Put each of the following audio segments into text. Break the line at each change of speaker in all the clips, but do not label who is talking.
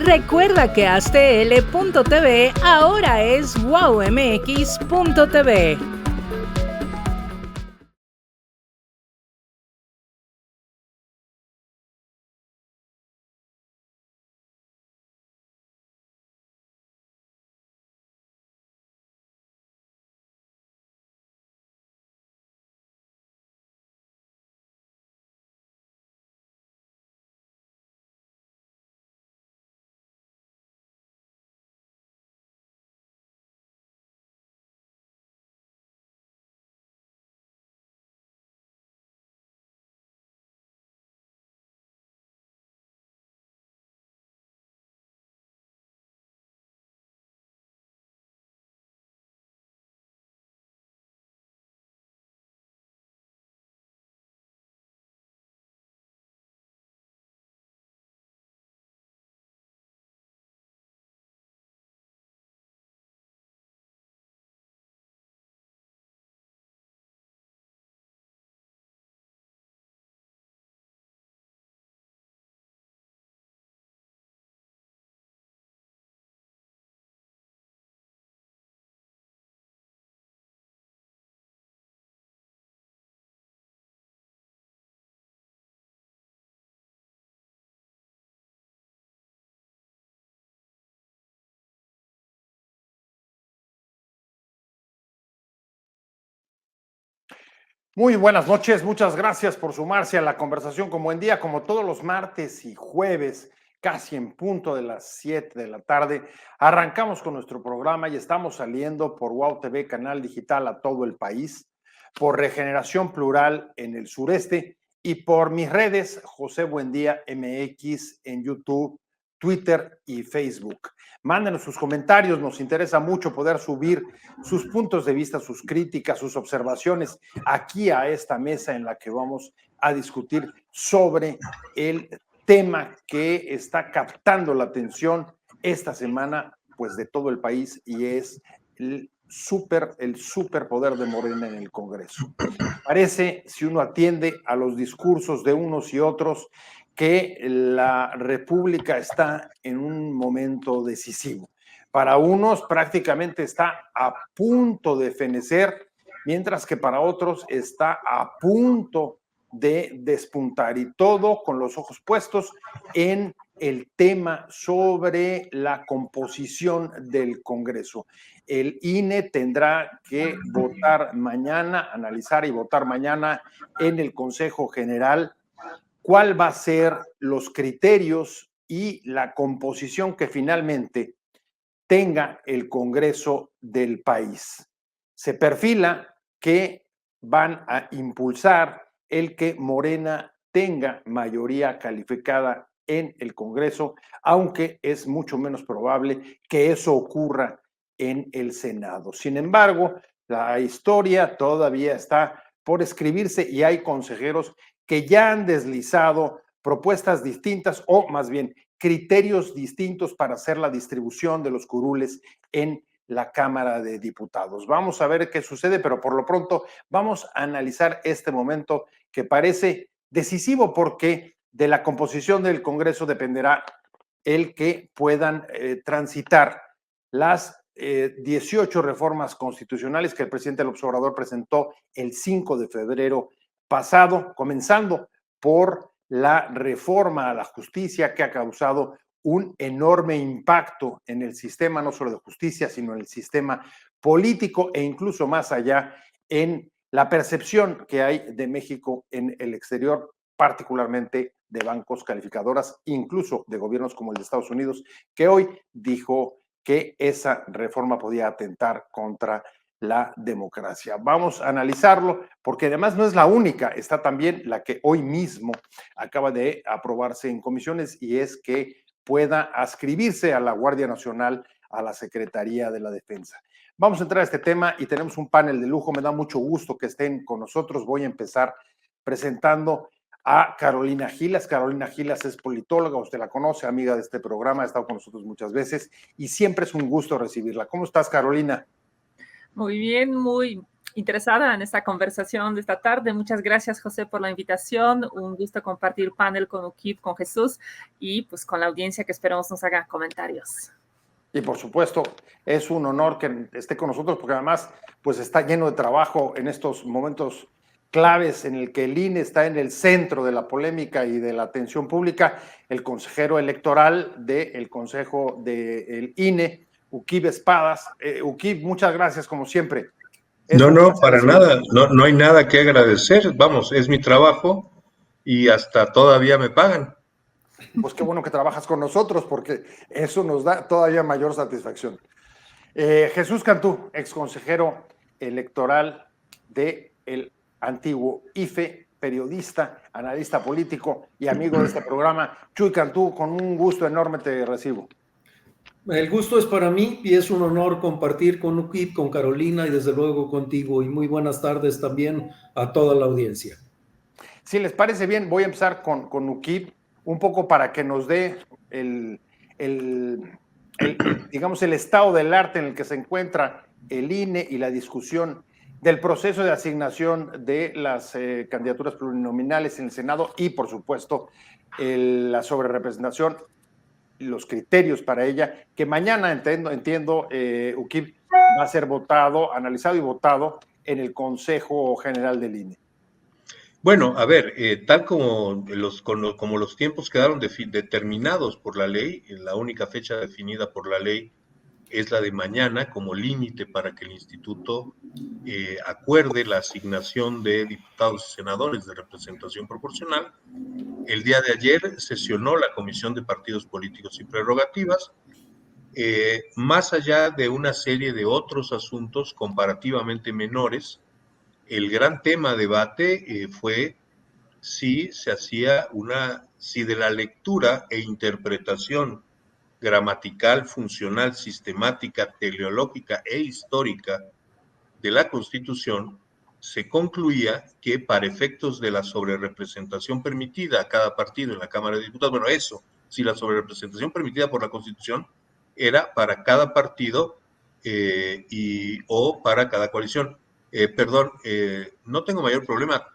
Recuerda que HazteL.tv ahora es WowMX.tv.
Muy buenas noches, muchas gracias por sumarse a la conversación como en día, como todos los martes y jueves, casi en punto de las 7 de la tarde. Arrancamos con nuestro programa y estamos saliendo por Wow TV, canal digital a todo el país, por Regeneración Plural en el sureste y por mis redes, José Buendía MX en YouTube, Twitter y Facebook. Mándenos sus comentarios, nos interesa mucho poder subir sus puntos de vista, sus críticas, sus observaciones aquí a esta mesa en la que vamos a discutir sobre el tema que está captando la atención esta semana, pues de todo el país, y es el superpoder de Morena en el Congreso. Parece, si uno atiende a los discursos de unos y otros, que la República está en un momento decisivo. Para unos prácticamente está a punto de fenecer, mientras que para otros está a punto de despuntar, y todo con los ojos puestos en el tema sobre la composición del Congreso. El INE tendrá que votar mañana, analizar y votar mañana en el Consejo General cuál va a ser los criterios y la composición que finalmente tenga el Congreso del país. Se perfila que van a impulsar el que Morena tenga mayoría calificada en el Congreso, aunque es mucho menos probable que eso ocurra en el Senado. Sin embargo, la historia todavía está por escribirse y hay consejeros que ya han deslizado propuestas distintas, o más bien criterios distintos para hacer la distribución de los curules en la Cámara de Diputados. Vamos a ver qué sucede, pero por lo pronto vamos a analizar este momento que parece decisivo, porque de la composición del Congreso dependerá el que puedan transitar las 18 reformas constitucionales que el presidente López Obrador presentó el 5 de febrero pasado, comenzando por la reforma a la justicia, que ha causado un enorme impacto en el sistema, no solo de justicia, sino en el sistema político e incluso más allá en la percepción que hay de México en el exterior, particularmente de bancos calificadoras, incluso de gobiernos como el de Estados Unidos, que hoy dijo que esa reforma podía atentar contra la democracia. Vamos a analizarlo porque además no es la única, está también la que hoy mismo acaba de aprobarse en comisiones, y es que pueda adscribirse a la Guardia Nacional a la Secretaría de la Defensa. Vamos a entrar a este tema y tenemos un panel de lujo. Me da mucho gusto que estén con nosotros. Voy a empezar presentando a Carolina Gilas. Carolina Gilas es politóloga, usted la conoce, amiga de este programa, ha estado con nosotros muchas veces y siempre es un gusto recibirla. ¿Cómo estás, Carolina?
Muy bien, muy interesada en esta conversación de esta tarde. Muchas gracias, José, por la invitación. Un gusto compartir panel con UKIP, con Jesús y pues con la audiencia que esperamos nos haga comentarios.
Y por supuesto, es un honor que esté con nosotros porque además pues está lleno de trabajo en estos momentos claves en el que el INE está en el centro de la polémica y de la atención pública. El consejero electoral del Consejo del INE, UKIP Espadas. UKIP, muchas gracias como siempre.
No, para nada, no hay nada que agradecer, vamos, es mi trabajo y hasta todavía me pagan.
Pues qué bueno que trabajas con nosotros porque eso nos da todavía mayor satisfacción. Jesús Cantú, ex consejero electoral del antiguo IFE, periodista, analista político y amigo de este programa. Chuy Cantú, con un gusto enorme te recibo.
El gusto es para mí y es un honor compartir con UKIP, con Carolina y desde luego contigo. Y muy buenas tardes también a toda la audiencia.
Si les parece bien, voy a empezar con UKIP, un poco para que nos dé digamos, el estado del arte en el que se encuentra el INE y la discusión del proceso de asignación de las candidaturas plurinominales en el Senado y, por supuesto, la sobrerepresentación, los criterios para ella, que mañana, entiendo, UKIP va a ser votado, analizado y votado en el Consejo General del INE.
Bueno, a ver, tal como los tiempos quedaron determinados por la ley, la única fecha definida por la ley es la de mañana como límite para que el instituto acuerde la asignación de diputados y senadores de representación proporcional. El día de ayer sesionó la Comisión de Partidos Políticos y Prerrogativas, más allá de una serie de otros asuntos comparativamente menores. El gran tema de debate fue si de la lectura e interpretación gramatical, funcional, sistemática, teleológica e histórica de la Constitución se concluía que para efectos de la sobrerepresentación permitida a cada partido en la Cámara de Diputados, si la sobrerepresentación permitida por la Constitución era para cada partido o para cada coalición. No tengo mayor problema.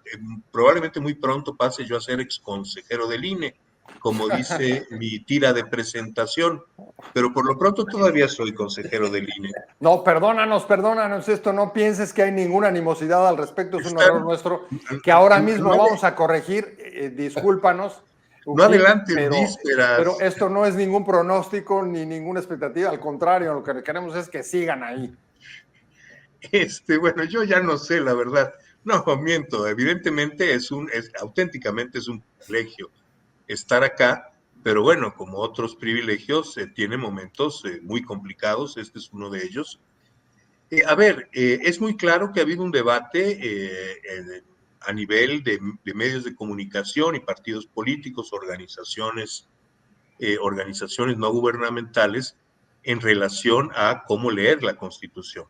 Probablemente muy pronto pase yo a ser exconsejero del INE, como dice mi tira de presentación, pero por lo pronto todavía soy consejero del INE.
No, perdónanos esto, no pienses que hay ninguna animosidad al respecto, es un error nuestro que ahora mismo vamos a corregir, discúlpanos.
No adelante, vísperas.
Pero esto no es ningún pronóstico ni ninguna expectativa, al contrario, lo que queremos es que sigan ahí.
Bueno, yo ya no sé, la verdad. No, miento, evidentemente auténticamente es un privilegio estar acá, pero bueno, como otros privilegios, tiene momentos muy complicados, este es uno de ellos. Es muy claro que ha habido un debate a nivel de medios de comunicación y partidos políticos, organizaciones no gubernamentales, en relación a cómo leer la Constitución.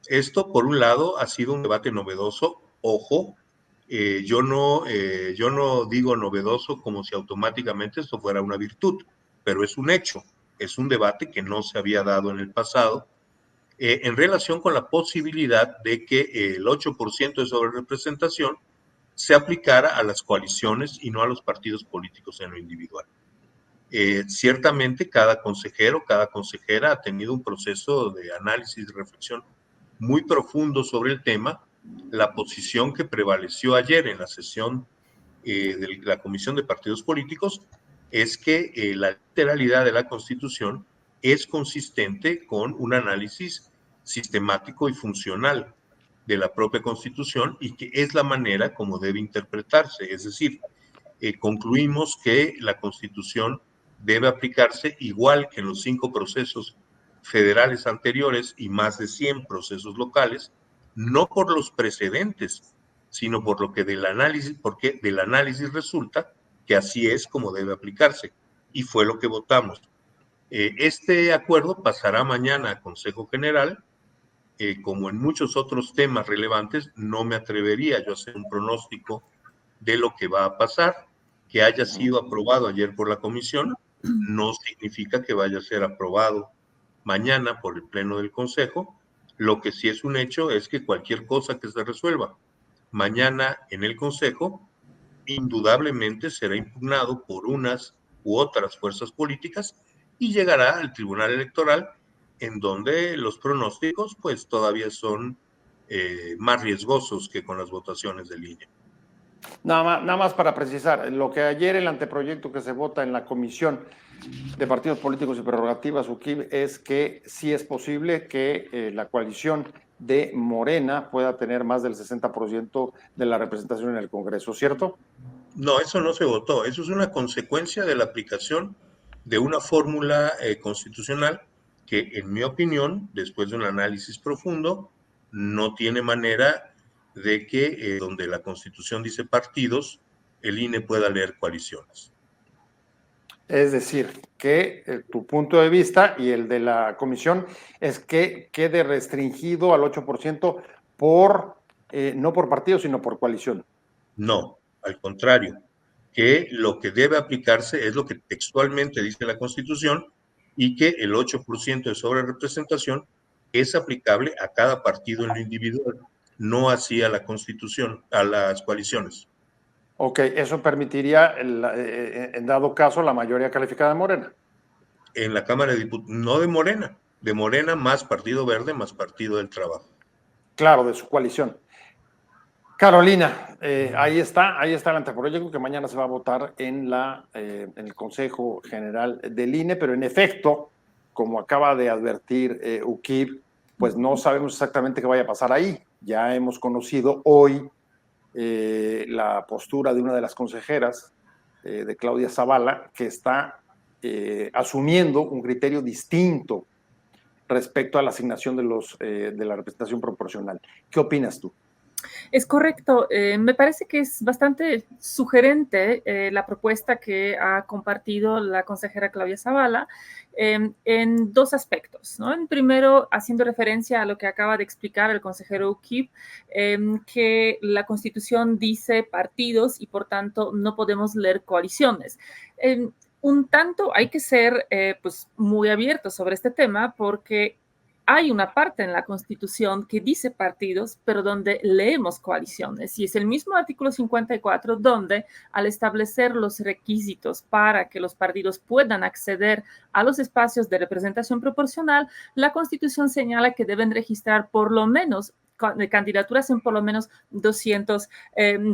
Esto, por un lado, ha sido un debate novedoso. Ojo, yo no digo novedoso como si automáticamente esto fuera una virtud, pero es un hecho, es un debate que no se había dado en el pasado, en relación con la posibilidad de que el 8% de sobrerepresentación se aplicara a las coaliciones y no a los partidos políticos en lo individual. Ciertamente cada consejero, cada consejera ha tenido un proceso de análisis y reflexión muy profundo sobre el tema. La posición que prevaleció ayer en la sesión de la Comisión de Partidos Políticos es que la literalidad de la Constitución es consistente con un análisis sistemático y funcional de la propia Constitución y que es la manera como debe interpretarse. Es decir, concluimos que la Constitución debe aplicarse igual que en los 5 procesos federales anteriores y más de 100 procesos locales, no por los precedentes, sino porque del análisis resulta que así es como debe aplicarse, y fue lo que votamos. Este acuerdo pasará mañana a Consejo General. Como en muchos otros temas relevantes, no me atrevería yo a hacer un pronóstico de lo que va a pasar. Que haya sido aprobado ayer por la Comisión no significa que vaya a ser aprobado mañana por el Pleno del Consejo. Lo que sí es un hecho es que cualquier cosa que se resuelva mañana en el Consejo, indudablemente será impugnado por unas u otras fuerzas políticas y llegará al Tribunal Electoral, en donde los pronósticos pues todavía son más riesgosos que con las votaciones de línea.
Nada más para precisar, lo que ayer el anteproyecto que se vota en la Comisión de Partidos Políticos y Prerrogativas, UKIP, es que sí es posible que la coalición de Morena pueda tener más del 60% de la representación en el Congreso, ¿cierto?
No, eso no se votó, eso es una consecuencia de la aplicación de una fórmula constitucional que, en mi opinión, después de un análisis profundo, no tiene manera de que donde la Constitución dice partidos, el INE pueda leer coaliciones.
Es decir, que tu punto de vista y el de la comisión es que quede restringido al 8% no por partido, sino por coalición.
No, al contrario, que lo que debe aplicarse es lo que textualmente dice la Constitución y que el 8% de sobrerepresentación es aplicable a cada partido en lo individual, no así a la Constitución, a las coaliciones.
Ok, eso permitiría, en dado caso, la mayoría calificada de Morena.
En la Cámara de Diputados, no de Morena más Partido Verde más Partido del Trabajo.
Claro, de su coalición. Carolina, ahí está el anteproyecto que mañana se va a votar en el Consejo General del INE, pero en efecto, como acaba de advertir UKIP, pues no sabemos exactamente qué vaya a pasar ahí. Ya hemos conocido hoy la postura de una de las consejeras, de Claudia Zavala, que está asumiendo un criterio distinto respecto a la asignación de la representación proporcional. ¿Qué opinas tú?
Es correcto. Me parece que es bastante sugerente la propuesta que ha compartido la consejera Claudia Zavala en dos aspectos, ¿no? En primero, haciendo referencia a lo que acaba de explicar el consejero UKIP, que la Constitución dice partidos y por tanto no podemos leer coaliciones. Un tanto hay que ser pues muy abiertos sobre este tema porque hay una parte en la Constitución que dice partidos, pero donde leemos coaliciones. Y es el mismo artículo 54 donde, al establecer los requisitos para que los partidos puedan acceder a los espacios de representación proporcional, la Constitución señala que deben registrar por lo menos candidaturas en por lo menos 200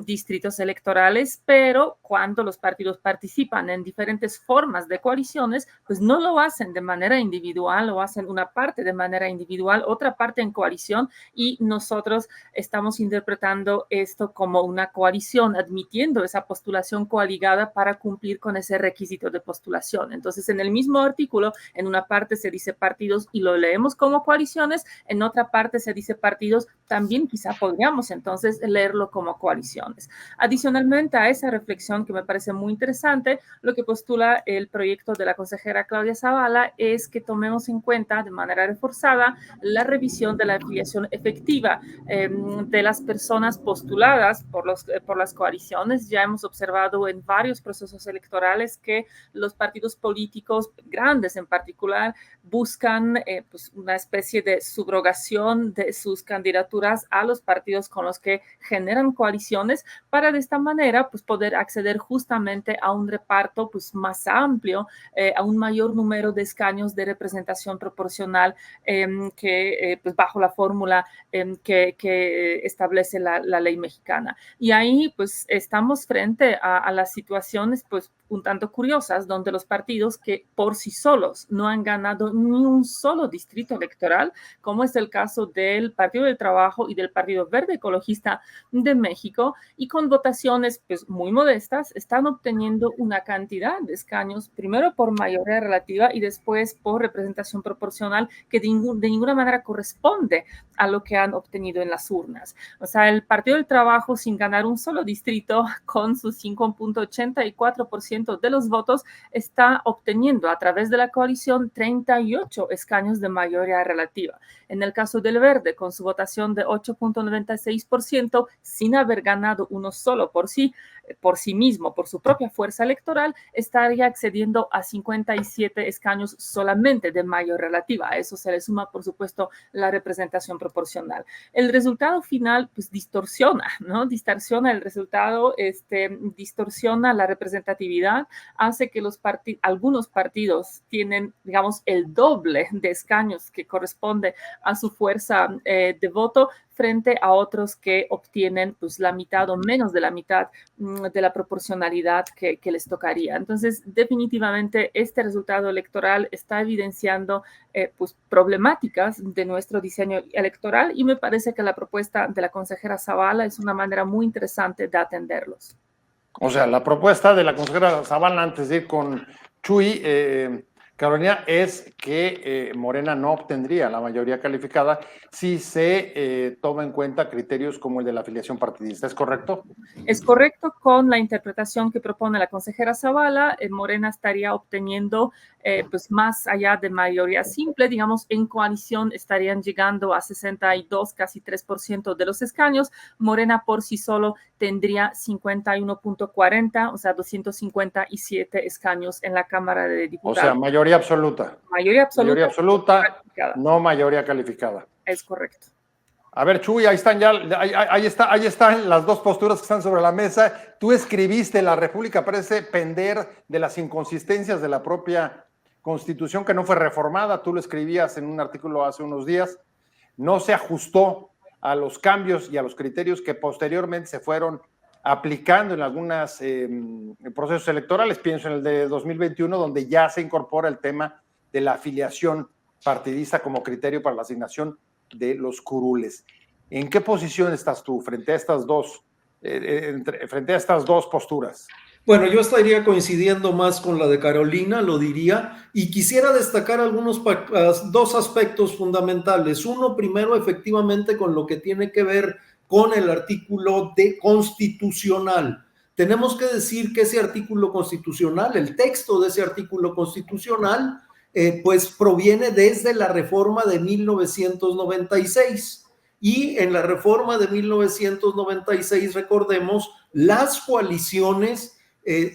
distritos electorales, pero cuando los partidos participan en diferentes formas de coaliciones, pues no lo hacen de manera individual, lo hacen una parte de manera individual, otra parte en coalición, y nosotros estamos interpretando esto como una coalición, admitiendo esa postulación coaligada para cumplir con ese requisito de postulación. Entonces, en el mismo artículo, en una parte se dice partidos y lo leemos como coaliciones, en otra parte se dice partidos, también quizá podríamos entonces leerlo como coaliciones. Adicionalmente a esa reflexión que me parece muy interesante, lo que postula el proyecto de la consejera Claudia Zavala es que tomemos en cuenta de manera reforzada la revisión de la afiliación efectiva de las personas postuladas por las coaliciones. Ya hemos observado en varios procesos electorales que los partidos políticos grandes en particular buscan pues una especie de subrogación de sus candidaturas a los partidos con los que generan coaliciones para de esta manera pues poder acceder justamente a un reparto pues más amplio, a un mayor número de escaños de representación proporcional que pues bajo la fórmula que establece la ley mexicana. Y ahí pues estamos frente a las situaciones pues un tanto curiosas donde los partidos que por sí solos no han ganado ni un solo distrito electoral, como es el caso del Partido del Trabajo y del Partido Verde Ecologista de México, y con votaciones pues muy modestas, están obteniendo una cantidad de escaños, primero por mayoría relativa y después por representación proporcional que de ninguna manera corresponde a lo que han obtenido en las urnas. O sea, el Partido del Trabajo sin ganar un solo distrito con su 5.84% 60% de los votos, está obteniendo a través de la coalición 38 escaños de mayoría relativa. En el caso del Verde, con su votación de 8.96%, sin haber ganado uno solo por sí mismo, por su propia fuerza electoral, estaría accediendo a 57 escaños solamente de mayoría relativa. A eso se le suma, por supuesto, la representación proporcional. El resultado final, pues, distorsiona, ¿no? Distorsiona el resultado, distorsiona la representatividad, hace que algunos partidos tienen, digamos, el doble de escaños que corresponde a su fuerza de voto, frente a otros que obtienen pues la mitad o menos de la mitad de la proporcionalidad que les tocaría. Entonces, definitivamente este resultado electoral está evidenciando pues problemáticas de nuestro diseño electoral, y me parece que la propuesta de la consejera Zavala es una manera muy interesante de atenderlos.
O sea, la propuesta de la consejera Zavala, antes de ir con Chuy, Carolina, es que Morena no obtendría la mayoría calificada si se toma en cuenta criterios como el de la afiliación partidista. ¿Es correcto?
Es correcto. Con la interpretación que propone la consejera Zavala, Morena estaría obteniendo pues más allá de mayoría simple, digamos, en coalición estarían llegando a 62, casi 3% de los escaños. Morena por sí solo tendría 51.40, o sea, 257 escaños en la Cámara de Diputados.
O sea, mayoría absoluta.
Mayoría absoluta.
Mayoría absoluta, no mayoría calificada.
Es correcto.
A ver, Chuy, ahí están ya, ahí están las dos posturas que están sobre la mesa. Tú escribiste, la República parece pender de las inconsistencias de la propia Constitución, que no fue reformada. Tú lo escribías en un artículo hace unos días. No se ajustó a los cambios y a los criterios que posteriormente se fueron aplicando en algunos procesos electorales. Pienso en el de 2021, donde ya se incorpora el tema de la afiliación partidista como criterio para la asignación de los curules. ¿En qué posición estás tú frente a estas dos posturas?
Bueno, yo estaría coincidiendo más con la de Carolina, lo diría, y quisiera destacar dos aspectos fundamentales. Uno, primero, efectivamente, con lo que tiene que ver con el artículo constitucional. Tenemos que decir que ese artículo constitucional, el texto de ese artículo constitucional, pues proviene desde la reforma de 1996. Y en la reforma de 1996, recordemos, las coaliciones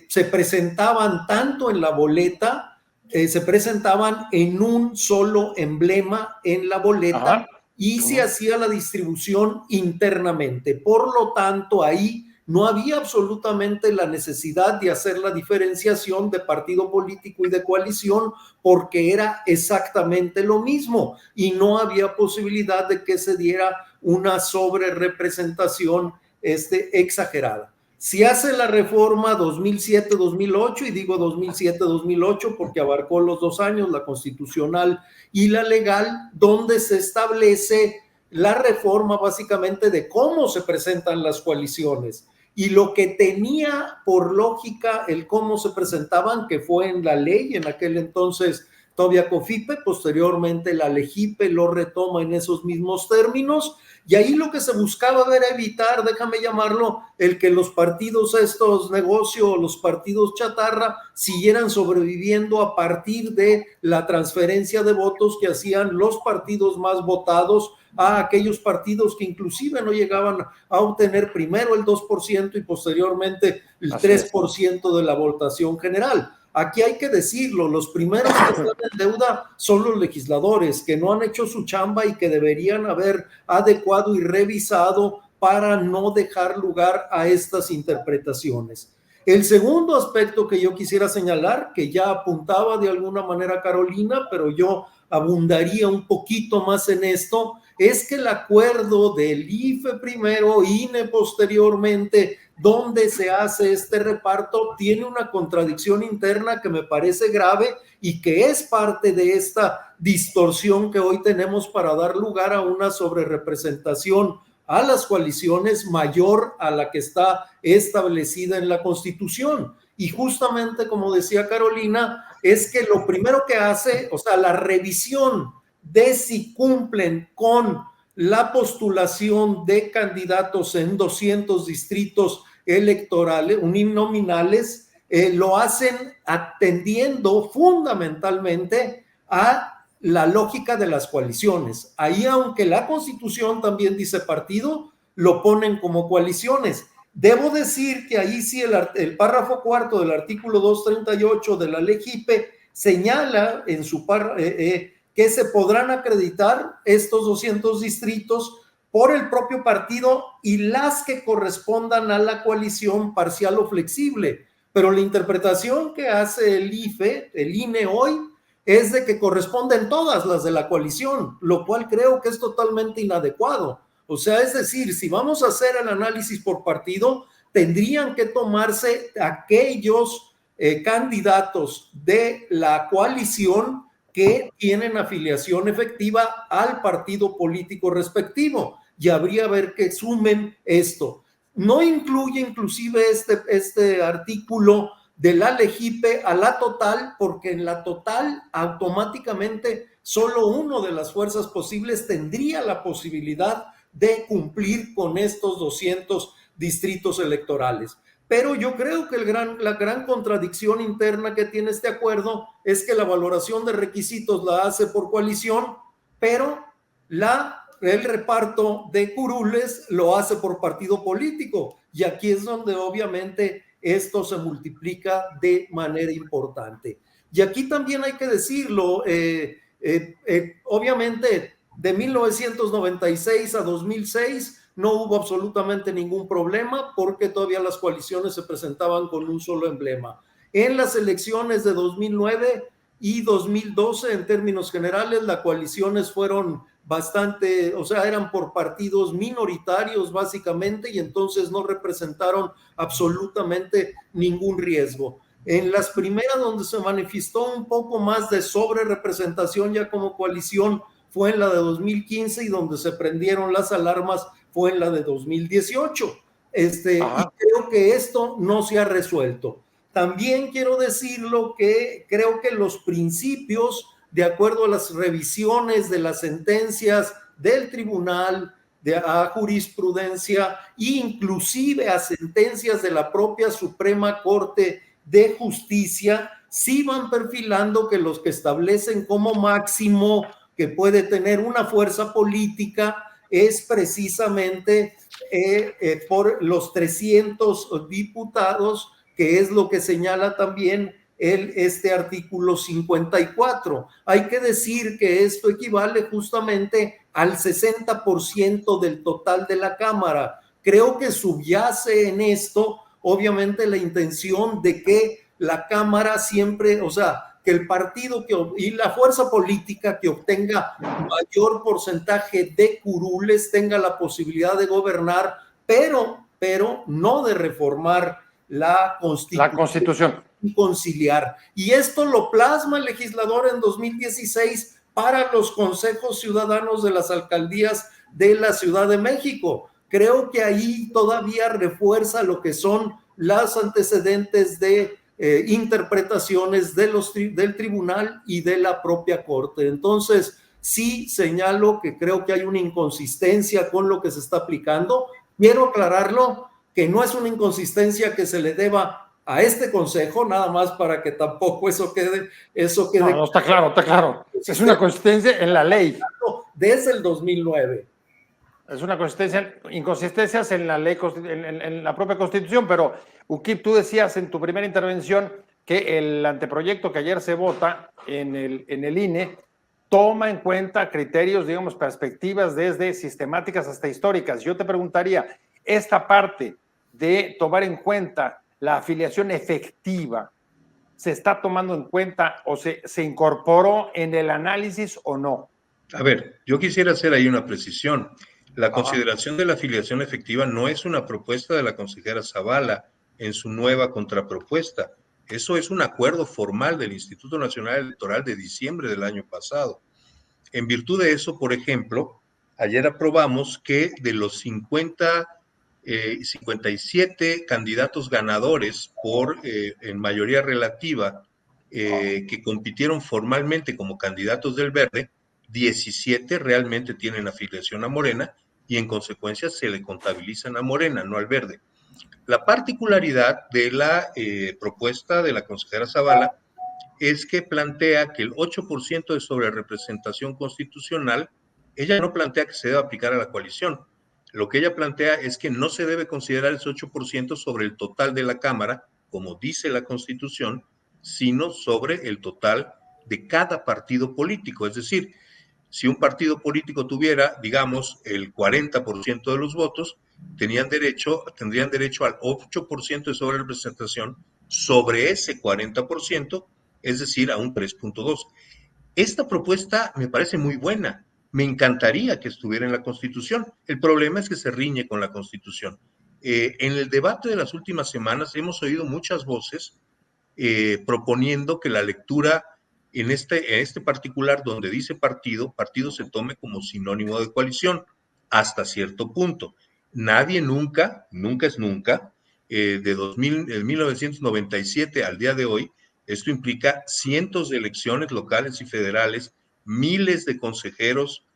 se presentaban tanto en la boleta, se presentaban en un solo emblema en la boleta. Ajá. Y se hacía la distribución internamente. Por lo tanto, ahí no había absolutamente la necesidad de hacer la diferenciación de partido político y de coalición, porque era exactamente lo mismo y no había posibilidad de que se diera una sobrerepresentación exagerada. Si hace la reforma 2007-2008, y digo 2007-2008 porque abarcó los 2 años, la constitucional y la legal, donde se establece la reforma básicamente de cómo se presentan las coaliciones. Y lo que tenía por lógica el cómo se presentaban, que fue en la ley, en aquel entonces todavía COFIPE, posteriormente la LEGIPE lo retoma en esos mismos términos, y ahí lo que se buscaba era evitar, déjame llamarlo, el que los partidos estos negocio, los partidos chatarra, siguieran sobreviviendo a partir de la transferencia de votos que hacían los partidos más votados a aquellos partidos que inclusive no llegaban a obtener primero el 2% y posteriormente el 3% de la votación general. Aquí hay que decirlo, los primeros que están en deuda son los legisladores, que no han hecho su chamba y que deberían haber adecuado y revisado para no dejar lugar a estas interpretaciones. El segundo aspecto que yo quisiera señalar, que ya apuntaba de alguna manera Carolina, pero yo abundaría un poquito más en esto, es que el acuerdo del IFE primero, INE posteriormente, donde se hace este reparto, tiene una contradicción interna que me parece grave y que es parte de esta distorsión que hoy tenemos para dar lugar a una sobrerepresentación a las coaliciones mayor a la que está establecida en la Constitución. Y justamente, como decía Carolina, es que lo primero que hace, o sea, la revisión de si cumplen con la postulación de candidatos en 200 distritos electorales, uninominales, lo hacen atendiendo fundamentalmente a la lógica de las coaliciones. Ahí, aunque la Constitución también dice partido, lo ponen como coaliciones. Debo decir que ahí sí el párrafo cuarto del artículo 238 de la ley JIPE señala en su que se podrán acreditar estos 200 distritos por el propio partido y las que correspondan a la coalición parcial o flexible. Pero la interpretación que hace el INE hoy, es de que corresponden todas las de la coalición, lo cual creo que es totalmente inadecuado. O sea, es decir, si vamos a hacer el análisis por partido, tendrían que tomarse aquellos candidatos de la coalición que tienen afiliación efectiva al partido político respectivo, y habría ver que sumen esto. No incluye inclusive este artículo de la LEGIPE a la total, porque en la total automáticamente solo uno de las fuerzas posibles tendría la posibilidad de cumplir con estos 200 distritos electorales. Pero yo creo que la gran contradicción interna que tiene este acuerdo es que la valoración de requisitos la hace por coalición, pero el reparto de curules lo hace por partido político. Y aquí es donde obviamente esto se multiplica de manera importante. Y aquí también hay que decirlo, obviamente de 1996 a 2006 no hubo absolutamente ningún problema porque todavía las coaliciones se presentaban con un solo emblema. En las elecciones de 2009 y 2012, en términos generales, las coaliciones fueron bastante, o sea, eran por partidos minoritarios básicamente, y entonces no representaron absolutamente ningún riesgo. En las primeras donde se manifestó un poco más de sobrerepresentación ya como coalición fue en la de 2015, y donde se prendieron las alarmas fue en la de 2018. Y creo que esto no se ha resuelto. También quiero decirlo que creo que los principios, de acuerdo a las revisiones de las sentencias del tribunal, a jurisprudencia, inclusive a sentencias de la propia Suprema Corte de Justicia, sí van perfilando que los que establecen como máximo que puede tener una fuerza política es precisamente por los 300 diputados, que es lo que señala también este artículo 54. Hay que decir que esto equivale justamente al 60% del total de la Cámara. Creo que subyace en esto, obviamente, la intención de que la Cámara siempre, o sea, que el partido y la fuerza política que obtenga mayor porcentaje de curules tenga la posibilidad de gobernar, pero no de reformar la Constitución. Y conciliar. Y esto lo plasma el legislador en 2016 para los consejos ciudadanos de las alcaldías de la Ciudad de México. Creo que ahí todavía refuerza lo que son los antecedentes de interpretaciones del tribunal y de la propia Corte. Entonces, sí señalo que creo que hay una inconsistencia con lo que se está aplicando. Quiero aclararlo, que no es una inconsistencia que se le deba a este consejo, nada más para que tampoco eso quede.
No, está claro. Es una consistencia en la ley.
Desde el 2009.
Es una inconsistencias en la ley, en la propia Constitución, pero Ukip, tú decías en tu primera intervención que el anteproyecto que ayer se vota en el INE toma en cuenta criterios, digamos, perspectivas desde sistemáticas hasta históricas. Yo te preguntaría, esta parte de tomar en cuenta la afiliación efectiva, ¿se está tomando en cuenta o se incorporó en el análisis o no?
A ver, yo quisiera hacer ahí una precisión. La consideración de la afiliación efectiva no es una propuesta de la consejera Zavala en su nueva contrapropuesta. Eso es un acuerdo formal del Instituto Nacional Electoral de diciembre del año pasado. En virtud de eso, por ejemplo, ayer aprobamos que de los 57 candidatos ganadores en mayoría relativa que compitieron formalmente como candidatos del Verde, 17 realmente tienen afiliación a Morena y en consecuencia se le contabilizan a Morena, no al Verde. La particularidad de la propuesta de la consejera Zavala es que plantea que el 8% de sobrerepresentación constitucional, ella no plantea que se deba aplicar a la coalición. Lo que ella plantea es que no se debe considerar ese 8% sobre el total de la Cámara, como dice la Constitución, sino sobre el total de cada partido político. Es decir, si un partido político tuviera, digamos, el 40% de los votos, tendrían derecho al 8% de sobrerepresentación sobre ese 40%, es decir, a un 3.2. Esta propuesta me parece muy buena. Me encantaría que estuviera en la Constitución. El problema es que se riñe con la Constitución. En el debate de las últimas semanas hemos oído muchas voces proponiendo que la lectura en este particular donde dice partido se tome como sinónimo de coalición hasta cierto punto. Nadie nunca es nunca, de 1997 al día de hoy, esto implica cientos de elecciones locales y federales, miles de consejeros,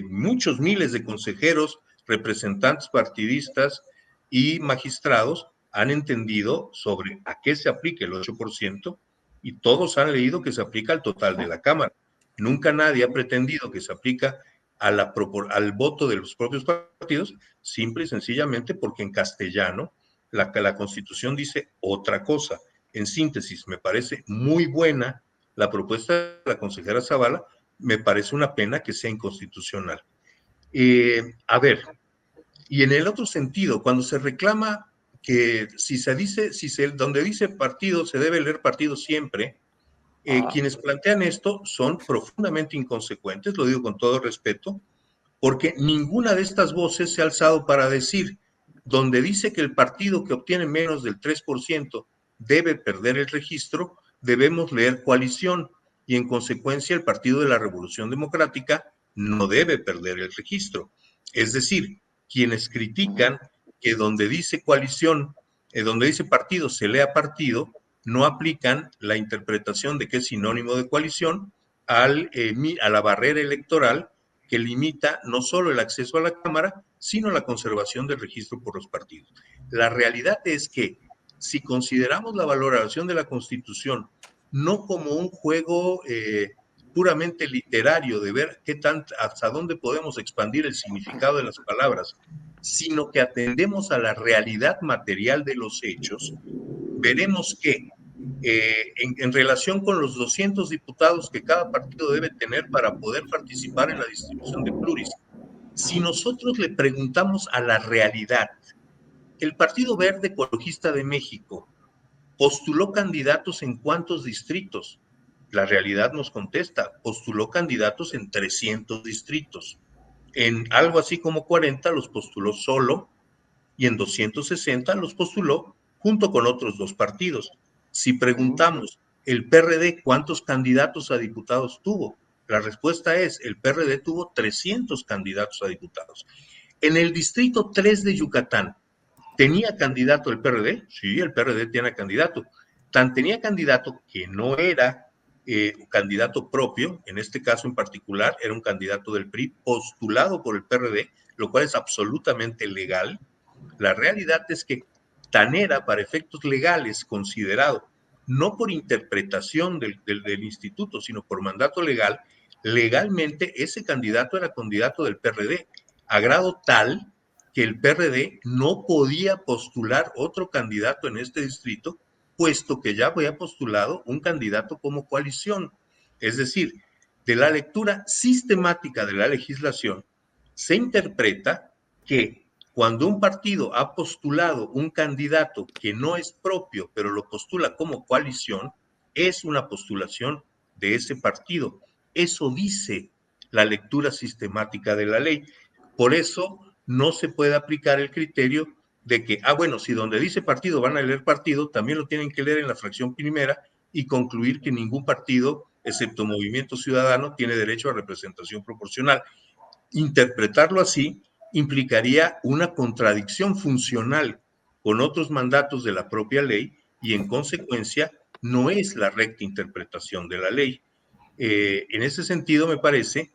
muchos miles de consejeros, representantes partidistas y magistrados han entendido sobre a qué se aplica el 8% y todos han leído que se aplica al total de la Cámara. Nunca nadie ha pretendido que se aplica al voto de los propios partidos, simple y sencillamente porque en castellano la Constitución dice otra cosa. En síntesis, me parece muy buena la propuesta de la consejera Zavala, me parece una pena que sea inconstitucional. A ver, y en el otro sentido, cuando se reclama que donde dice partido se debe leer partido siempre, quienes plantean esto son profundamente inconsecuentes, lo digo con todo respeto, porque ninguna de estas voces se ha alzado para decir, donde dice que el partido que obtiene menos del 3% debe perder el registro, debemos leer coalición, y en consecuencia el Partido de la Revolución Democrática no debe perder el registro. Es decir, quienes critican que donde dice coalición, donde dice partido se lea partido, no aplican la interpretación de que es sinónimo de coalición a la barrera electoral que limita no solo el acceso a la Cámara, sino la conservación del registro por los partidos. La realidad es que si consideramos la valoración de la Constitución no como un juego puramente literario de ver hasta dónde podemos expandir el significado de las palabras, sino que atendemos a la realidad material de los hechos, veremos que en relación con los 200 diputados que cada partido debe tener para poder participar en la distribución de pluris, si nosotros le preguntamos a la realidad, el Partido Verde Ecologista de México postuló candidatos en ¿cuántos distritos? La realidad nos contesta, postuló candidatos en 300 distritos. En algo así como 40 los postuló solo y en 260 los postuló junto con otros dos partidos. Si preguntamos, ¿el PRD cuántos candidatos a diputados tuvo? La respuesta es, el PRD tuvo 300 candidatos a diputados. En el distrito 3 de Yucatán, ¿tenía candidato el PRD? Sí, el PRD tiene candidato. Tan tenía candidato que no era candidato propio, en este caso en particular era un candidato del PRI postulado por el PRD, lo cual es absolutamente legal. La realidad es que tan era para efectos legales considerado, no por interpretación del instituto, sino por mandato legal, legalmente ese candidato era candidato del PRD, a grado tal que el PRD no podía postular otro candidato en este distrito, puesto que ya había postulado un candidato como coalición. Es decir, de la lectura sistemática de la legislación, se interpreta que cuando un partido ha postulado un candidato que no es propio, pero lo postula como coalición, es una postulación de ese partido. Eso dice la lectura sistemática de la ley. Por eso no se puede aplicar el criterio de que, bueno, si donde dice partido van a leer partido, también lo tienen que leer en la fracción primera y concluir que ningún partido, excepto Movimiento Ciudadano, tiene derecho a representación proporcional. Interpretarlo así implicaría una contradicción funcional con otros mandatos de la propia ley y en consecuencia no es la recta interpretación de la ley. En ese sentido me parece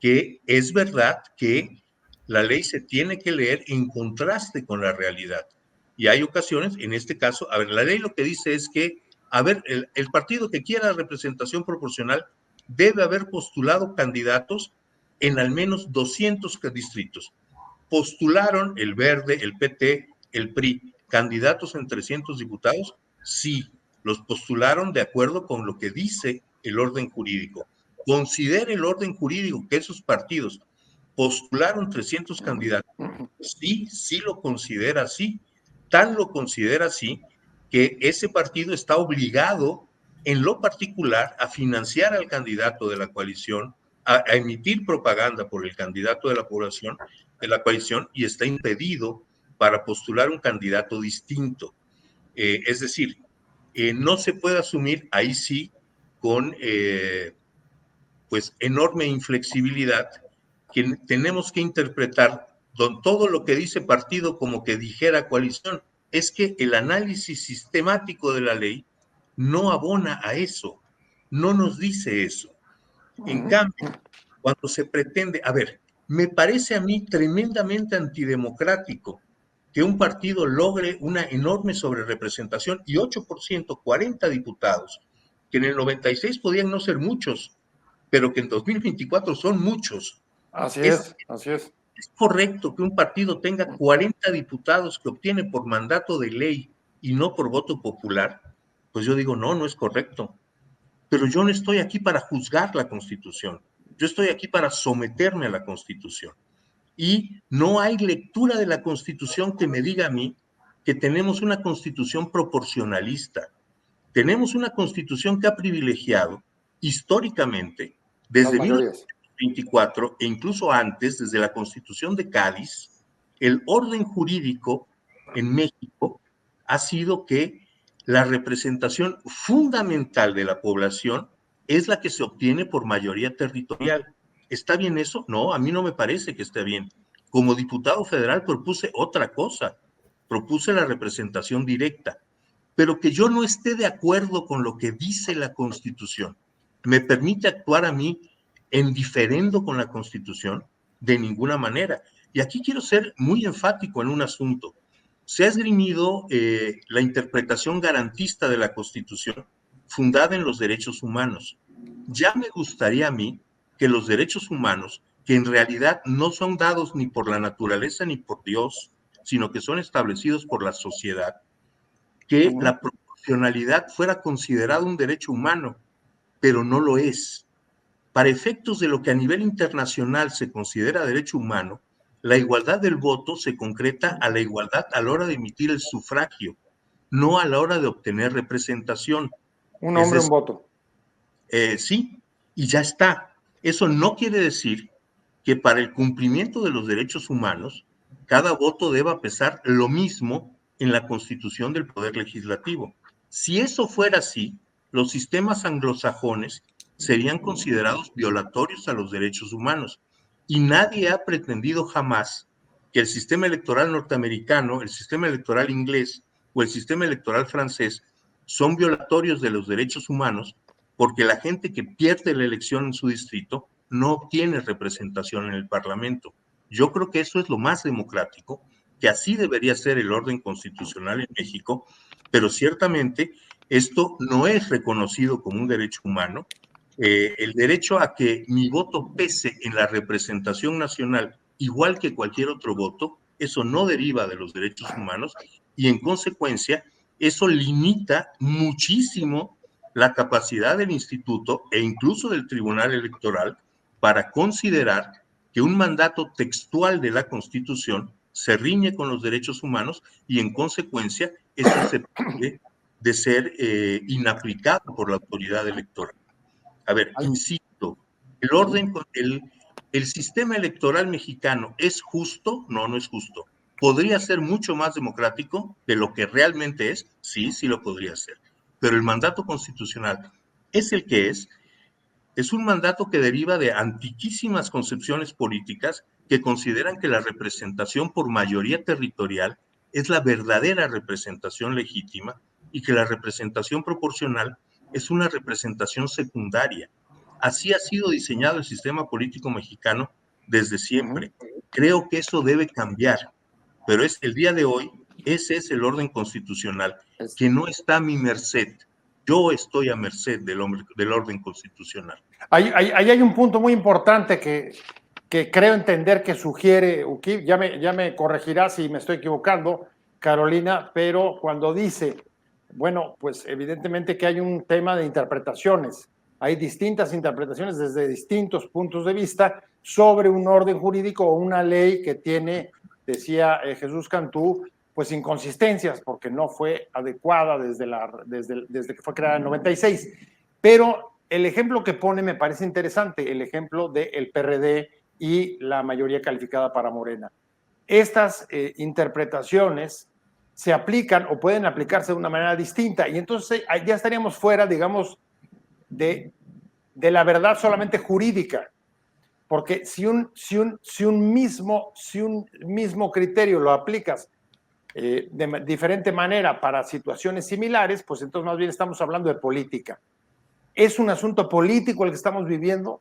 que es verdad que la ley se tiene que leer en contraste con la realidad. Y hay ocasiones, en este caso, a ver, la ley lo que dice es que, a ver, el partido que quiera representación proporcional debe haber postulado candidatos en al menos 200 distritos. ¿Postularon el Verde, el PT, el PRI, candidatos en 300 diputados? Sí, los postularon de acuerdo con lo que dice el orden jurídico. ¿Considera el orden jurídico que esos partidos postularon 300 candidatos? Sí, sí lo considera así. Tan lo considera así que ese partido está obligado en lo particular a financiar al candidato de la coalición, a emitir propaganda por el candidato de la población, de la coalición, y está impedido para postular un candidato distinto. Es decir, no se puede asumir ahí sí con pues enorme inflexibilidad que tenemos que interpretar todo lo que dice partido como que dijera coalición. Es que el análisis sistemático de la ley no abona a eso, no nos dice eso. En cambio, cuando se pretende, a ver, me parece a mí tremendamente antidemocrático que un partido logre una enorme sobrerepresentación y 8%, 40 diputados, que en el 96 podían no ser muchos, pero que en 2024 son muchos.
Así es, así es.
¿Es correcto que un partido tenga 40 diputados que obtiene por mandato de ley y no por voto popular? Pues yo digo, no, no es correcto. Pero yo no estoy aquí para juzgar la Constitución. Yo estoy aquí para someterme a la Constitución. Y no hay lectura de la Constitución que me diga a mí que tenemos una Constitución proporcionalista. Tenemos una Constitución que ha privilegiado históricamente, desde 1924 e incluso antes, desde la Constitución de Cádiz, el orden jurídico en México ha sido que la representación fundamental de la población es la que se obtiene por mayoría territorial. ¿Está bien eso? No, a mí no me parece que esté bien. Como diputado federal propuse otra cosa, propuse la representación directa, pero que yo no esté de acuerdo con lo que dice la Constitución me permite actuar a mí en diferendo con la Constitución de ninguna manera. Y aquí quiero ser muy enfático en un asunto. Se ha esgrimido la interpretación garantista de la Constitución fundada en los derechos humanos. Ya me gustaría a mí que los derechos humanos, que en realidad no son dados ni por la naturaleza ni por Dios, sino que son establecidos por la sociedad, que la proporcionalidad fuera considerada un derecho humano, pero no lo es. Para efectos de lo que a nivel internacional se considera derecho humano, la igualdad del voto se concreta a la igualdad a la hora de emitir el sufragio, no a la hora de obtener representación.
Un hombre, un voto.
Sí, y ya está. Eso no quiere decir que para el cumplimiento de los derechos humanos, cada voto deba pesar lo mismo en la constitución del Poder Legislativo. Si eso fuera así, los sistemas anglosajones serían considerados violatorios a los derechos humanos. Y nadie ha pretendido jamás que el sistema electoral norteamericano, el sistema electoral inglés o el sistema electoral francés son violatorios de los derechos humanos porque la gente que pierde la elección en su distrito no obtiene representación en el Parlamento. Yo creo que eso es lo más democrático, que así debería ser el orden constitucional en México, pero ciertamente esto no es reconocido como un derecho humano. El derecho a que mi voto pese en la representación nacional, igual que cualquier otro voto, eso no deriva de los derechos humanos y en consecuencia eso limita muchísimo la capacidad del instituto e incluso del Tribunal Electoral para considerar que un mandato textual de la Constitución se riñe con los derechos humanos y en consecuencia es susceptible de ser inaplicado por la autoridad electoral. A ver, insisto, el sistema electoral mexicano ¿es justo? No, no es justo. ¿Podría ser mucho más democrático de lo que realmente es? Sí, sí lo podría ser. Pero el mandato constitucional es el que es un mandato que deriva de antiquísimas concepciones políticas que consideran que la representación por mayoría territorial es la verdadera representación legítima y que la representación proporcional es una representación secundaria. Así ha sido diseñado el sistema político mexicano desde siempre. Creo que eso debe cambiar, pero es el día de hoy Ese es el orden constitucional, que no está a mi merced. Yo estoy a merced del orden constitucional.
Ahí hay un punto muy importante que creo entender que sugiere Ukip, ya me corregirá si me estoy equivocando, Carolina, pero cuando dice, bueno, pues evidentemente que hay un tema de interpretaciones, hay distintas interpretaciones desde distintos puntos de vista sobre un orden jurídico o una ley que tiene, decía Jesús Cantú, pues inconsistencias, porque no fue adecuada desde que fue creada en 96. Pero el ejemplo que pone me parece interesante, el ejemplo del PRD y la mayoría calificada para Morena. Estas interpretaciones se aplican o pueden aplicarse de una manera distinta y entonces ya estaríamos fuera, digamos, de la verdad solamente jurídica, porque si un mismo criterio lo aplicas de diferente manera para situaciones similares, pues entonces más bien estamos hablando de política. ¿Es un asunto político el que estamos viviendo?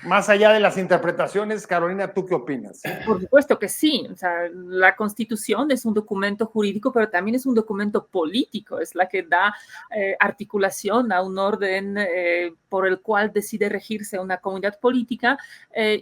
Más allá de las interpretaciones, Carolina, ¿tú qué opinas?
Por supuesto que sí. O sea, la Constitución es un documento jurídico, pero también es un documento político. Es la que da articulación a un orden por el cual decide regirse una comunidad política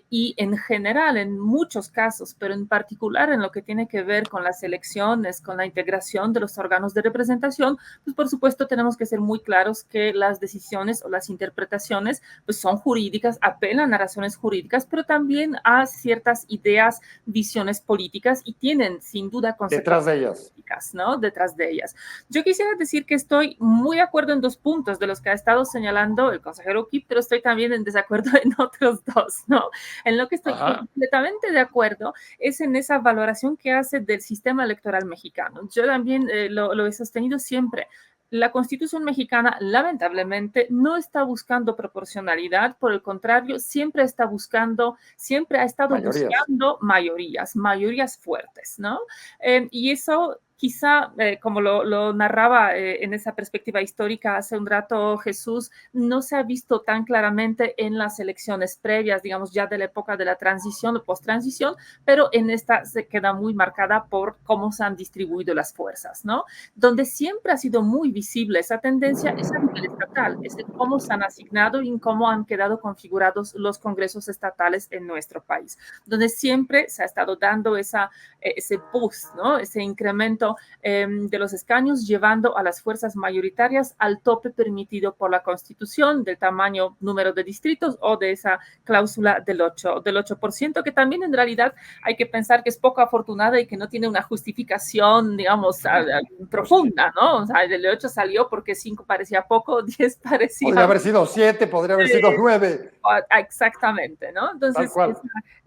y en general, en muchos casos, pero en particular en lo que tiene que ver con las elecciones, con la integración de los órganos de representación, pues por supuesto tenemos que ser muy claros que las decisiones o las interpretaciones pues son jurídicas, apelan a razones jurídicas, pero también a ciertas ideas, visiones políticas y tienen sin duda
detrás de ellas,
políticas, ¿no? Detrás de ellas. Yo quisiera decir que estoy muy de acuerdo en dos puntos de los que ha estado señalando el consejero Ukip, pero estoy también en desacuerdo en otros dos, ¿no? En lo que estoy completamente de acuerdo es en esa valoración que hace del sistema electoral mexicano. Yo también lo he sostenido siempre. La Constitución mexicana, lamentablemente, no está buscando proporcionalidad, por el contrario, siempre ha estado buscando mayorías fuertes, ¿no? Y eso quizá, como lo narraba en esa perspectiva histórica hace un rato Jesús, no se ha visto tan claramente en las elecciones previas, digamos, ya de la época de la transición o post-transición, pero en esta se queda muy marcada por cómo se han distribuido las fuerzas, ¿no? Donde siempre ha sido muy visible esa tendencia es a nivel estatal, es de cómo se han asignado y en cómo han quedado configurados los congresos estatales en nuestro país, donde siempre se ha estado dando ese boost, ¿no? Ese incremento de los escaños, llevando a las fuerzas mayoritarias al tope permitido por la Constitución, del tamaño, número de distritos o de esa cláusula del 8%, que también en realidad hay que pensar que es poco afortunada y que no tiene una justificación, digamos, profunda, ¿no? O sea, el 8 salió porque 5 parecía poco, 10 parecía...
Podría haber sido 7, podría haber sido 9.
Exactamente, ¿no? Entonces,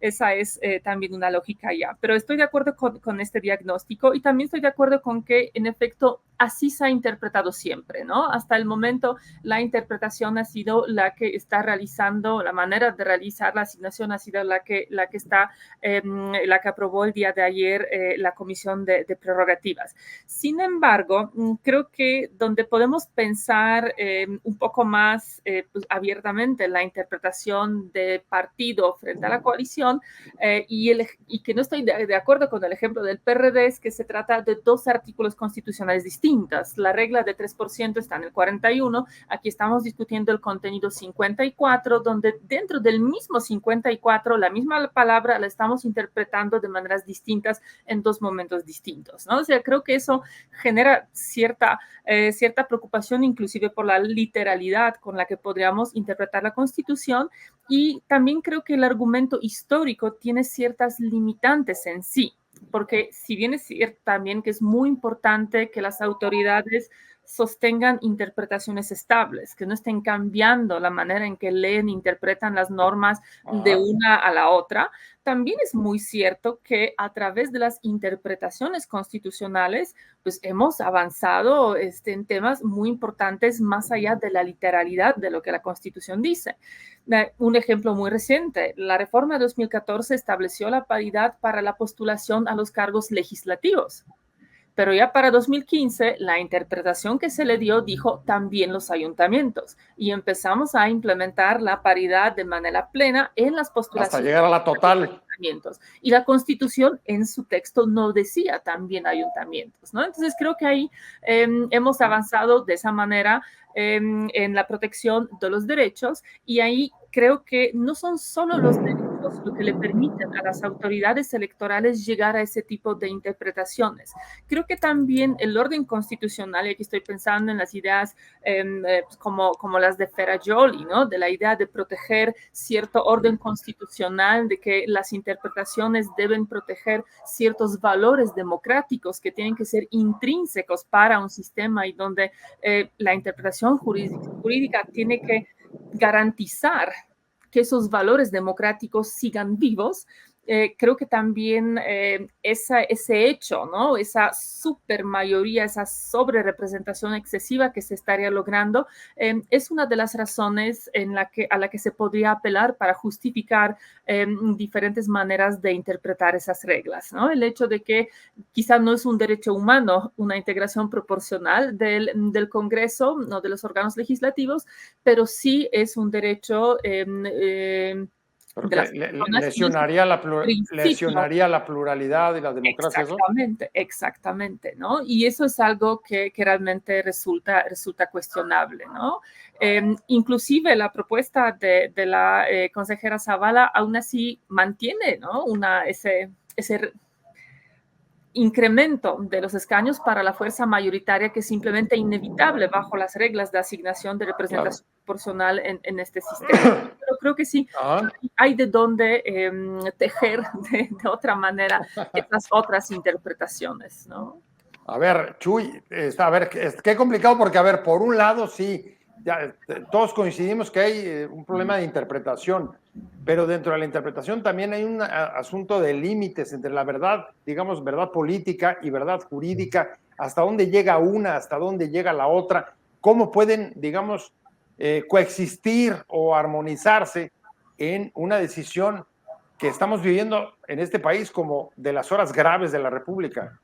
esa es también una lógica ya. Pero estoy de acuerdo con este diagnóstico y también estoy de acuerdo con que, en efecto, así se ha interpretado siempre, ¿no? Hasta el momento, la interpretación ha sido la que está realizando, la manera de realizar la asignación ha sido la que aprobó el día de ayer la Comisión de Prerrogativas. Sin embargo, creo que donde podemos pensar un poco más pues, abiertamente la interpretación de partido frente a la coalición y que no estoy de acuerdo con el ejemplo del PRD es que se trata de dos artículos constitucionales distintos. La regla de 3% está en el 41, aquí estamos discutiendo el contenido 54, donde dentro del mismo 54, la misma palabra la estamos interpretando de maneras distintas en dos momentos distintos, ¿no? O sea, creo que eso genera cierta preocupación, inclusive por la literalidad con la que podríamos interpretar la Constitución, y también creo que el argumento histórico tiene ciertas limitantes en sí. Porque si bien es cierto también que es muy importante que las autoridades sostengan interpretaciones estables, que no estén cambiando la manera en que leen e interpretan las normas de una a la otra, también es muy cierto que a través de las interpretaciones constitucionales, pues hemos avanzado en temas muy importantes más allá de la literalidad de lo que la Constitución dice. Un ejemplo muy reciente, la reforma de 2014 estableció la paridad para la postulación a los cargos legislativos. Pero ya para 2015, la interpretación que se le dio dijo también los ayuntamientos y empezamos a implementar la paridad de manera plena en las postulaciones.
Hasta llegar a la total.
Y la Constitución en su texto no decía también ayuntamientos, ¿no? Entonces creo que ahí hemos avanzado de esa manera en la protección de los derechos y ahí creo que no son solo los derechos lo que le permiten a las autoridades electorales llegar a ese tipo de interpretaciones. Creo que también el orden constitucional, y aquí estoy pensando en las ideas como las de Ferrajoli, ¿no? De la idea de proteger cierto orden constitucional, de que las interpretaciones deben proteger ciertos valores democráticos que tienen que ser intrínsecos para un sistema y donde la interpretación jurídica tiene que garantizar que esos valores democráticos sigan vivos. Creo que también ese hecho, ¿no? Esa supermayoría, esa sobrerepresentación excesiva que se estaría logrando, es una de las razones a la que se podría apelar para justificar diferentes maneras de interpretar esas reglas, ¿no? El hecho de que quizá no es un derecho humano una integración proporcional del Congreso, no de los órganos legislativos, pero sí es un derecho
lesionaría la pluralidad y la democracia.
Exactamente, ¿no? Y eso es algo que realmente resulta cuestionable, ¿no? Inclusive la propuesta de la consejera Zavala aún así mantiene, ¿no? ese incremento de los escaños para la fuerza mayoritaria que es simplemente inevitable bajo las reglas de asignación de representación proporcional en este sistema. Pero creo que sí, hay de dónde tejer de otra manera estas otras interpretaciones, ¿no?
A ver, Chuy, qué complicado porque, a ver, por un lado sí, ya, todos coincidimos que hay un problema de interpretación, pero dentro de la interpretación también hay un asunto de límites entre la verdad, digamos, verdad política y verdad jurídica, hasta dónde llega una, hasta dónde llega la otra, cómo pueden, digamos, coexistir o armonizarse en una decisión que estamos viviendo en este país como de las horas graves de la República.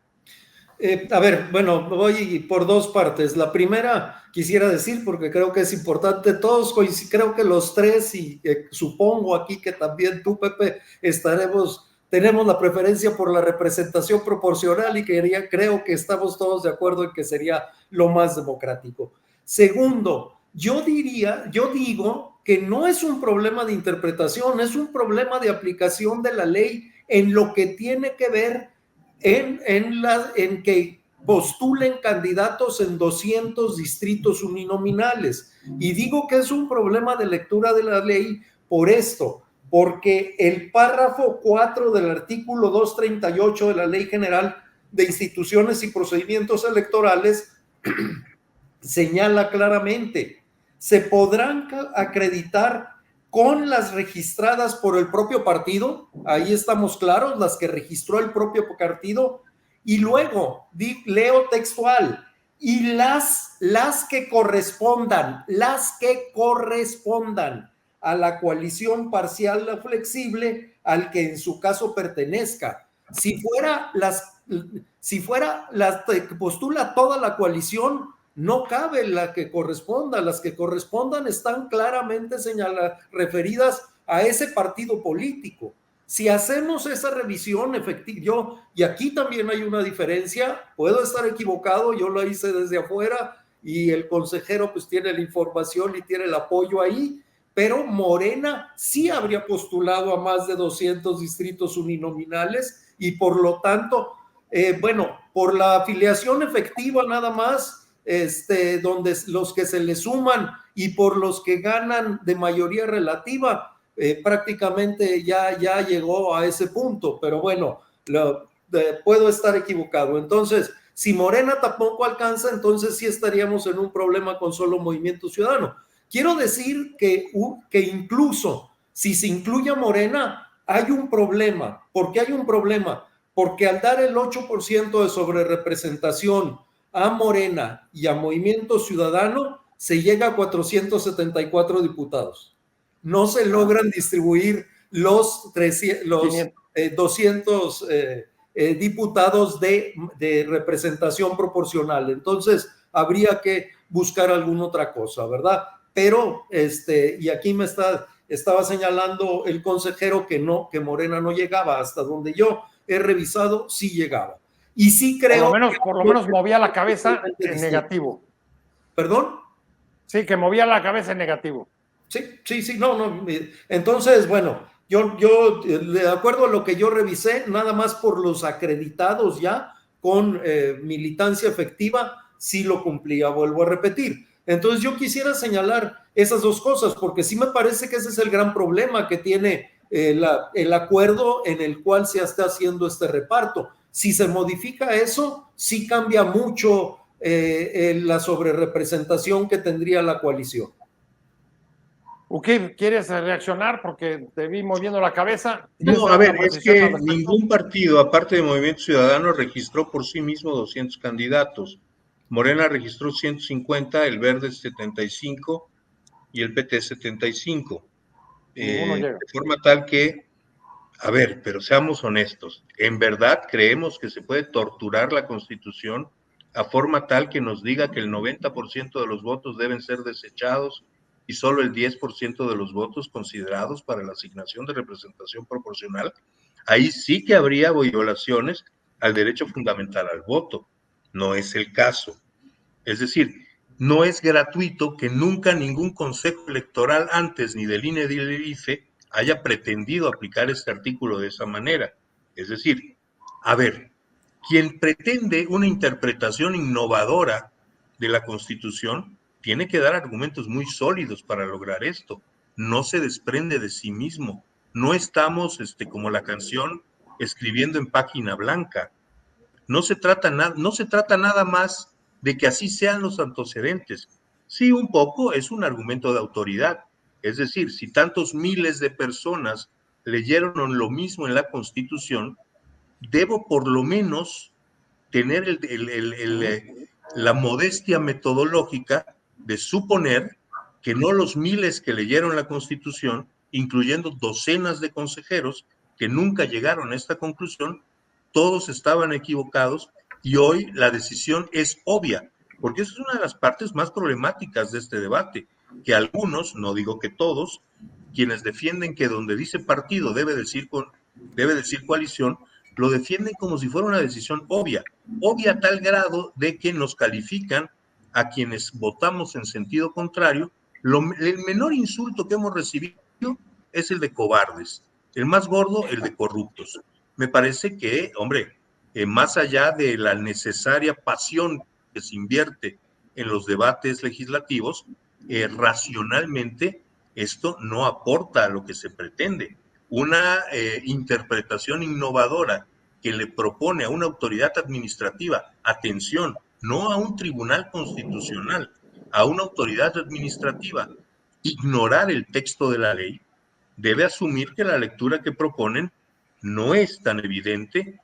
A ver, bueno, voy por dos partes. La primera quisiera decir, porque creo que es importante, todos creo que los tres, y supongo aquí que también tú, Pepe, tenemos la preferencia por la representación proporcional y creo que estamos todos de acuerdo en que sería lo más democrático. Segundo, yo digo que no es un problema de interpretación, es un problema de aplicación de la ley en lo que tiene que ver en que postulen candidatos en 200 distritos uninominales. Y digo que es un problema de lectura de la ley por esto, porque el párrafo 4 del artículo 238 de la Ley General de Instituciones y Procedimientos Electorales señala claramente: se podrán acreditar con las registradas por el propio partido, ahí estamos claros, las que registró el propio partido, y luego, leo textual, y las que correspondan a la coalición parcial o flexible al que en su caso pertenezca. Si fuera las que postula toda la coalición, no cabe la que corresponda. Las que correspondan están claramente referidas a ese partido político. Si hacemos esa revisión efectiva, y aquí también hay una diferencia, puedo estar equivocado, yo lo hice desde afuera y el consejero pues tiene la información y tiene el apoyo ahí, pero Morena sí habría postulado a más de 200 distritos uninominales y por lo tanto, por la afiliación efectiva nada más, donde los que se le suman y por los que ganan de mayoría relativa, prácticamente ya llegó a ese punto, pero bueno, puedo estar equivocado. Entonces, si Morena tampoco alcanza, entonces sí estaríamos en un problema con solo Movimiento Ciudadano. Quiero decir que incluso si se incluye a Morena, hay un problema. ¿Por qué hay un problema? Porque al dar el 8% de sobrerepresentación a Morena y a Movimiento Ciudadano, se llega a 474 diputados. No se logran distribuir los 200 diputados de representación proporcional. Entonces, habría que buscar alguna otra cosa, ¿verdad? Pero, y aquí estaba señalando el consejero que Morena no llegaba. Hasta donde yo he revisado, sí llegaba. Y sí creo...
Por lo menos movía la cabeza en negativo.
¿Perdón?
Sí, que movía la cabeza en negativo.
Sí, no. Entonces, bueno, yo, de acuerdo a lo que yo revisé, nada más por los acreditados ya con militancia efectiva, sí lo cumplía, vuelvo a repetir. Entonces yo quisiera señalar esas dos cosas, porque sí me parece que ese es el gran problema que tiene el acuerdo en el cual se está haciendo este reparto. Si se modifica eso, sí cambia mucho la sobrerepresentación que tendría la coalición.
Ukib, ¿quieres reaccionar? Porque te vi moviendo la cabeza.
No, a ver, es que ningún partido, aparte de Movimiento Ciudadano, registró por sí mismo 200 candidatos. Morena registró 150, el Verde 75 y el PT 75. De forma tal que, a ver, pero seamos honestos, ¿en verdad creemos que se puede torturar la Constitución a forma tal que nos diga que el 90% de los votos deben ser desechados y solo el 10% de los votos considerados para la asignación de representación proporcional? Ahí sí que habría violaciones al derecho fundamental al voto. No es el caso. Es decir, no es gratuito que nunca ningún consejo electoral antes ni del INE ni del IFE haya pretendido aplicar este artículo de esa manera. Es decir, a ver, quien pretende una interpretación innovadora de la Constitución tiene que dar argumentos muy sólidos para lograr esto. No se desprende de sí mismo. No estamos, como la canción, escribiendo en página blanca. No se trata nada más de que así sean los antecedentes. Sí, un poco es un argumento de autoridad. Es decir, si tantos miles de personas leyeron lo mismo en la Constitución, debo por lo menos tener la modestia metodológica de suponer que no los miles que leyeron la Constitución, incluyendo docenas de consejeros que nunca llegaron a esta conclusión, todos estaban equivocados y hoy la decisión es obvia, porque esa es una de las partes más problemáticas de este debate, que algunos, no digo que todos, quienes defienden que donde dice partido debe decir coalición, lo defienden como si fuera una decisión obvia a tal grado de que nos califican a quienes votamos en sentido contrario. El menor insulto que hemos recibido es el de cobardes, el más gordo, el de corruptos. Me parece que, hombre, más allá de la necesaria pasión que se invierte en los debates legislativos, racionalmente esto no aporta a lo que se pretende. Una interpretación innovadora que le propone a una autoridad administrativa, atención, no a un tribunal constitucional, a una autoridad administrativa, ignorar el texto de la ley, debe asumir que la lectura que proponen no es tan evidente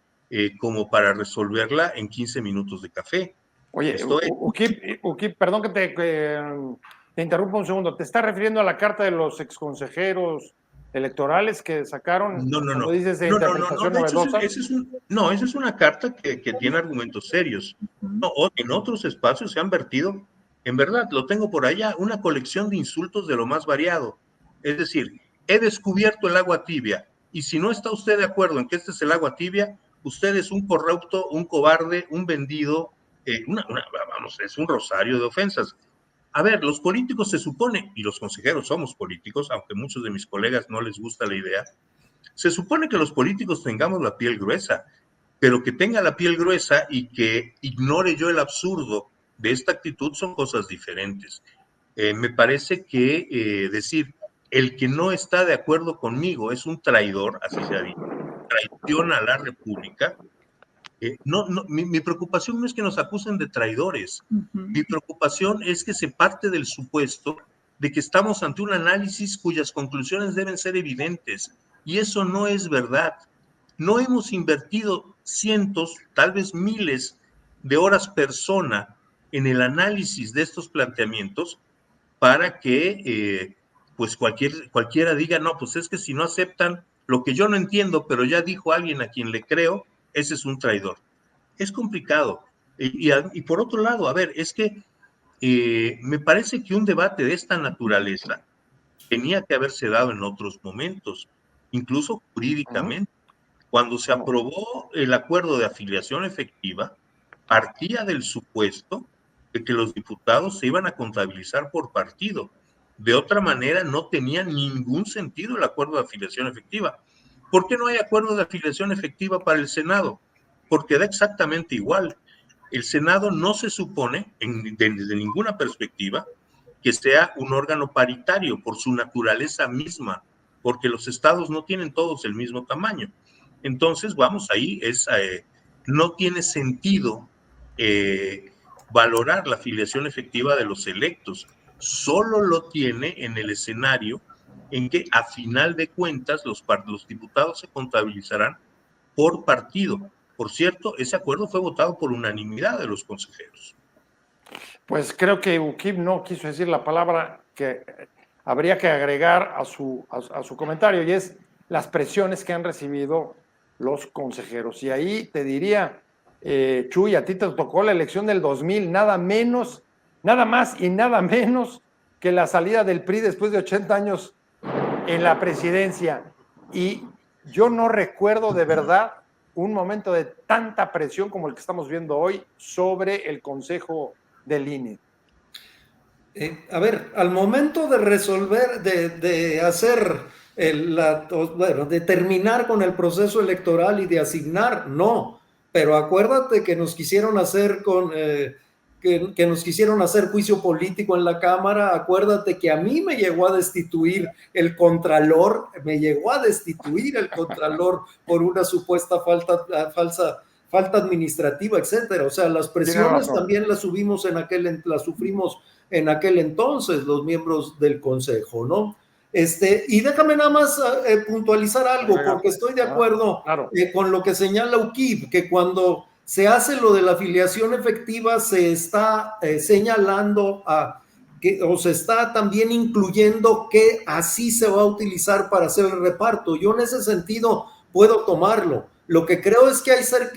como para resolverla en 15 minutos de café.
Oye, Ukib, perdón que te interrumpa un segundo. ¿Te estás refiriendo a la carta de los exconsejeros electorales que sacaron?
No.
Dices de interpretación novedosa.
Esa es una carta que tiene argumentos serios. No, en otros espacios se han vertido, en verdad, lo tengo por allá, una colección de insultos de lo más variado. Es decir, he descubierto el agua tibia, y si no está usted de acuerdo en que este es el agua tibia, usted es un corrupto, un cobarde, un vendido, es un rosario de ofensas. A ver, los políticos se supone, y los consejeros somos políticos, aunque muchos de mis colegas no les gusta la idea, se supone que los políticos tengamos la piel gruesa, pero que tenga la piel gruesa y que ignore yo el absurdo de esta actitud son cosas diferentes. Me parece que decir, el que no está de acuerdo conmigo es un traidor, así se ha dicho, traiciona a la República. Mi preocupación no es que nos acusen de traidores. Mi preocupación es que se parte del supuesto de que estamos ante un análisis cuyas conclusiones deben ser evidentes, y eso no es verdad. No hemos invertido cientos, tal vez miles de horas persona en el análisis de estos planteamientos para que pues cualquiera diga, no, pues es que si no aceptan lo que yo no entiendo, pero ya dijo alguien a quien le creo, ese es un traidor. Es complicado. Y por otro lado, a ver, es que me parece que un debate de esta naturaleza tenía que haberse dado en otros momentos, incluso jurídicamente. Cuando se aprobó el acuerdo de afiliación efectiva, partía del supuesto de que los diputados se iban a contabilizar por partido. De otra manera, no tenía ningún sentido el acuerdo de afiliación efectiva. ¿Por qué no hay acuerdo de afiliación efectiva para el Senado? Porque da exactamente igual. El Senado no se supone, desde ninguna perspectiva, que sea un órgano paritario por su naturaleza misma, porque los estados no tienen todos el mismo tamaño. Entonces, vamos, ahí no tiene sentido valorar la afiliación efectiva de los electos. Solo lo tiene en el escenario en que, a final de cuentas, los diputados se contabilizarán por partido. Por cierto, ese acuerdo fue votado por unanimidad de los consejeros.
Pues creo que UKIP no quiso decir la palabra que habría que agregar a su comentario, y es las presiones que han recibido los consejeros. Y ahí te diría, Chuy, a ti te tocó la elección del 2000, nada más y nada menos que la salida del PRI después de 80 años en la presidencia. Y yo no recuerdo de verdad un momento de tanta presión como el que estamos viendo hoy sobre el Consejo del INE.
A ver, al momento de resolver, de hacer, de terminar con el proceso electoral y de asignar, no, pero acuérdate que nos quisieron hacer que nos quisieron hacer juicio político en la Cámara. Acuérdate que a mí me llegó a destituir el Contralor por una supuesta falsa administrativa, etcétera. O sea, las presiones también las sufrimos en aquel entonces los miembros del Consejo, ¿no? Y déjame nada más puntualizar algo, porque estoy de acuerdo con lo que señala UKIP, que cuando se hace lo de la afiliación efectiva se está señalando o se está también incluyendo que así se va a utilizar para hacer el reparto. Yo en ese sentido puedo tomarlo. Lo que creo es que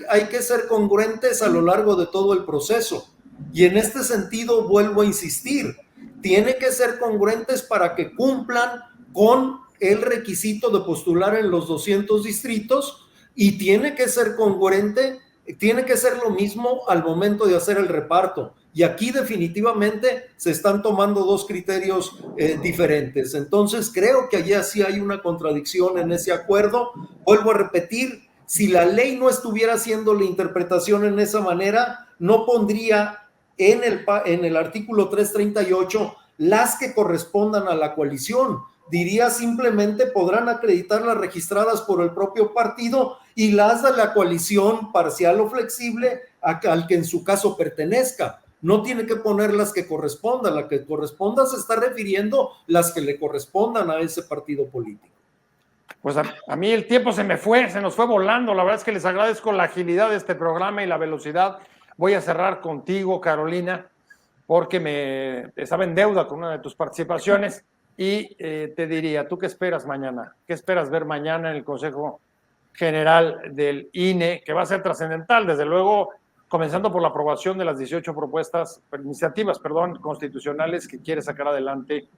hay que ser congruentes a lo largo de todo el proceso. Y en este sentido vuelvo a insistir, tiene que ser congruentes para que cumplan con el requisito de postular en los 200 distritos, y tiene que ser congruente, tiene que ser lo mismo al momento de hacer el reparto. Y aquí definitivamente se están tomando dos criterios diferentes. Entonces creo que allá sí hay una contradicción en ese acuerdo. Vuelvo a repetir, si la ley no estuviera haciendo la interpretación en esa manera, no pondría en el artículo 338 las que correspondan a la coalición. Diría simplemente podrán acreditar las registradas por el propio partido y las de la coalición parcial o flexible al que en su caso pertenezca. No tiene que poner las que correspondan. La que corresponda se está refiriendo las que le correspondan a ese partido político.
Pues a mí el tiempo se nos fue volando. La verdad es que les agradezco la agilidad de este programa y la velocidad. Voy a cerrar contigo, Carolina, porque estaba en deuda con una de tus participaciones, y te diría, ¿tú qué esperas mañana? ¿Qué esperas ver mañana en el Consejo General del INE, que va a ser trascendental, desde luego, comenzando por la aprobación de las 18 iniciativas constitucionales que quiere sacar adelante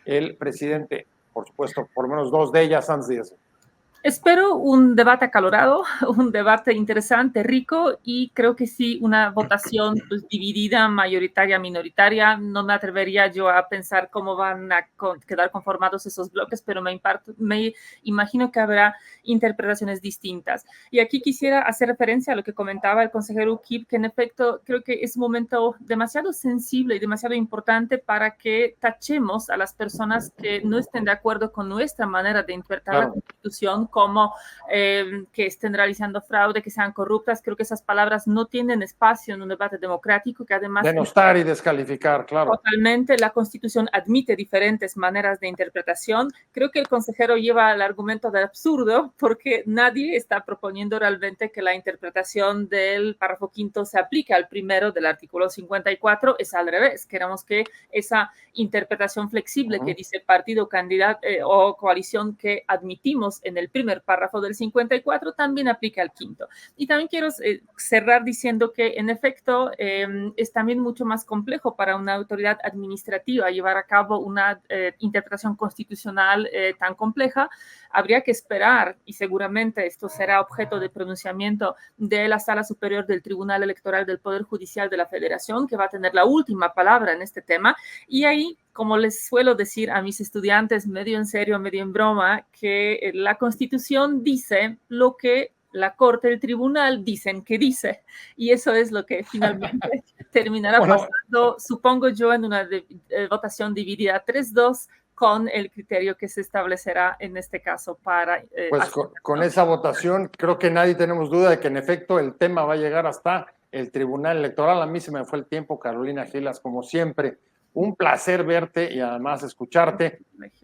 el presidente? Por supuesto, por lo menos dos de ellas antes de eso.
Espero un debate acalorado, un debate interesante, rico, y creo que sí, una votación pues, dividida, mayoritaria, minoritaria. No me atrevería yo a pensar cómo van a quedar conformados esos bloques, pero me imagino que habrá interpretaciones distintas. Y aquí quisiera hacer referencia a lo que comentaba el consejero UKIP, que en efecto creo que es un momento demasiado sensible y demasiado importante para que tachemos a las personas que no estén de acuerdo con nuestra manera de interpretar la Constitución como que estén realizando fraude, que sean corruptas. Creo que esas palabras no tienen espacio en un debate democrático, que además...
Denostar y descalificar, claro.
Totalmente, la Constitución admite diferentes maneras de interpretación. Creo que el consejero lleva el argumento del absurdo, porque nadie está proponiendo realmente que la interpretación del párrafo quinto se aplique al primero del artículo 54, es al revés. Queremos que esa interpretación flexible que dice partido, candidato o coalición que admitimos en el PRI primer párrafo del 54 también aplica al quinto. Y también quiero cerrar diciendo que, en efecto, es también mucho más complejo para una autoridad administrativa llevar a cabo una interpretación constitucional tan compleja. Habría que esperar, y seguramente esto será objeto de pronunciamiento de la Sala Superior del Tribunal Electoral del Poder Judicial de la Federación, que va a tener la última palabra en este tema. Y ahí, como les suelo decir a mis estudiantes, medio en serio, medio en broma, que la Constitución dice lo que la Corte, el Tribunal dicen que dice, y eso es lo que finalmente terminará pasando, supongo yo, en una votación dividida 3-2, con el criterio que se establecerá en este caso para...
pues con esa votación creo que nadie tenemos duda de que en efecto el tema va a llegar hasta el Tribunal Electoral. A mí se me fue el tiempo, Carolina Gilas, como siempre. Un placer verte y además escucharte.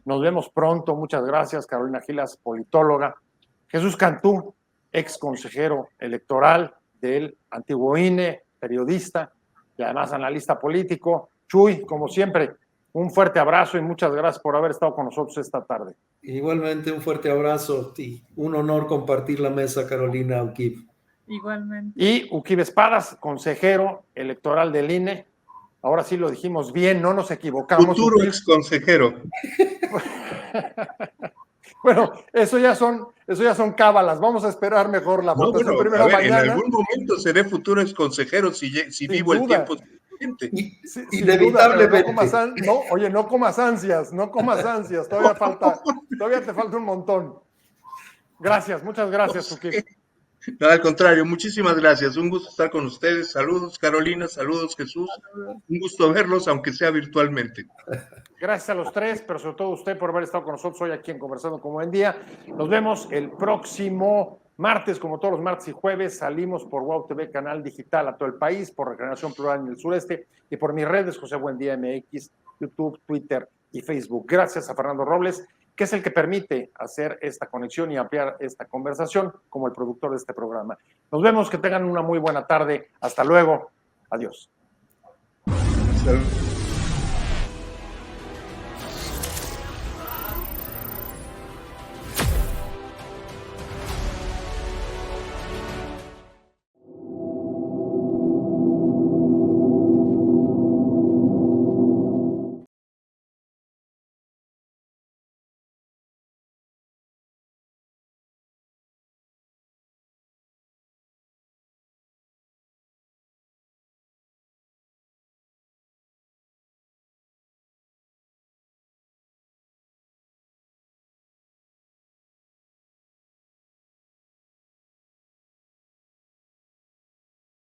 Nos vemos pronto. Muchas gracias, Carolina Gilas, politóloga. Jesús Cantú, ex consejero electoral del antiguo INE, periodista y además analista político. Chuy, como siempre, un fuerte abrazo y muchas gracias por haber estado con nosotros esta tarde.
Igualmente, un fuerte abrazo y un honor compartir la mesa, Carolina Uquib.
Igualmente.
Y Uquib Espadas, consejero electoral del INE. Ahora sí lo dijimos bien, no nos equivocamos.
Futuro ex consejero.
Bueno, eso ya son cábalas. Vamos a esperar mejor la votación primero mañana.
En algún momento seré futuro ex consejero si vivo el tiempo suficiente.
Inevitablemente.
No comas ansias, todavía te falta un montón. Gracias, muchas gracias, Uquib.
No, al contrario, muchísimas gracias. Un gusto estar con ustedes. Saludos, Carolina, saludos, Jesús. Un gusto verlos, aunque sea virtualmente.
Gracias a los tres, pero sobre todo a usted por haber estado con nosotros hoy aquí en Conversando como Buen Día. Nos vemos el próximo martes, como todos los martes y jueves. Salimos por WOW TV, canal digital a todo el país, por Regeneración Plural en el Sureste y por mis redes, José Buendía MX, YouTube, Twitter y Facebook. Gracias a Fernando Robles, que es el que permite hacer esta conexión y ampliar esta conversación como el productor de este programa. Nos vemos, que tengan una muy buena tarde. Hasta luego. Adiós.
Salud.